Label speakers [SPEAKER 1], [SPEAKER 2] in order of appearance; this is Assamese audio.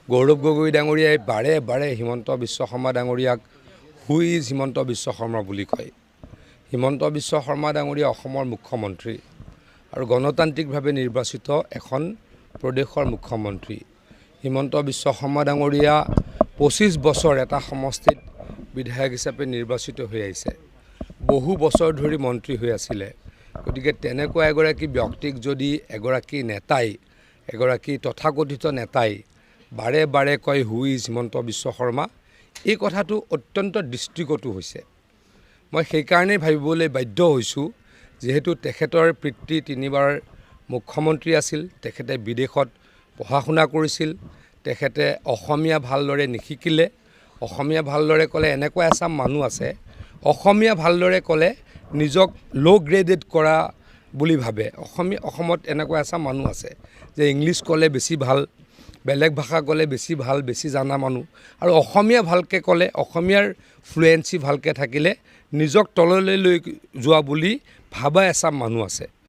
[SPEAKER 1] গৌৰৱ গগৈ ডাঙৰীয়াই বাৰে বাৰে হিমন্ত বিশ্ব শৰ্মা ডাঙৰীয়াক হু ইজ হিমন্ত বিশ্ব শৰ্মা বুলি কয়। হিমন্ত বিশ্ব শৰ্মা ডাঙৰীয়া অসমৰ মুখ্যমন্ত্ৰী আৰু গণতান্ত্ৰিকভাৱে নিৰ্বাচিত এখন প্ৰদেশৰ মুখ্যমন্ত্ৰী। হিমন্ত বিশ্ব শৰ্মা ডাঙৰীয়া 25 বছৰ এটা সমষ্টিত বিধায়ক হিচাপে নিৰ্বাচিত হৈ আহিছে, বহু বছৰ ধৰি মন্ত্ৰী হৈ আছিলে। গতিকে তেনেকুৱা এগৰাকী ব্যক্তিক যদি এগৰাকী নেতাই, এগৰাকী তথাকথিত নেতাই বাৰে বাৰে কয় হু ইজ হিমন্ত বিশ্ব শৰ্মা, এই কথাটো অত্যন্ত দৃষ্টিকটু হৈছে। মই সেইকাৰণেই ভাবিবলৈ বাধ্য হৈছোঁ, যিহেতু তেখেতৰ পিতৃ 3বাৰ মুখ্যমন্ত্ৰী আছিল, তেখেতে বিদেশত পঢ়া শুনা কৰিছিল, তেখেতে অসমীয়া ভালদৰে নিশিকিলে। অসমীয়া ভালদৰে ক'লে এনেকুৱা এচাম মানুহ আছে, অসমীয়া ভালদৰে ক'লে নিজক ল' গ্ৰেডেড কৰা বুলি ভাবে। অসমত এনেকুৱা এচাম মানুহ আছে যে ইংলিছ ক'লে বেছি ভাল, বেলেগ ভাষা ক'লে বেছি ভাল, বেছি জানা মানুহ, আৰু অসমীয়া ভালকৈ ক'লে, অসমীয়াৰ ফ্লুৱেঞ্চি ভালকৈ থাকিলে নিজক তললৈ লৈ যোৱা বুলি ভাবা এচাম মানুহ আছে।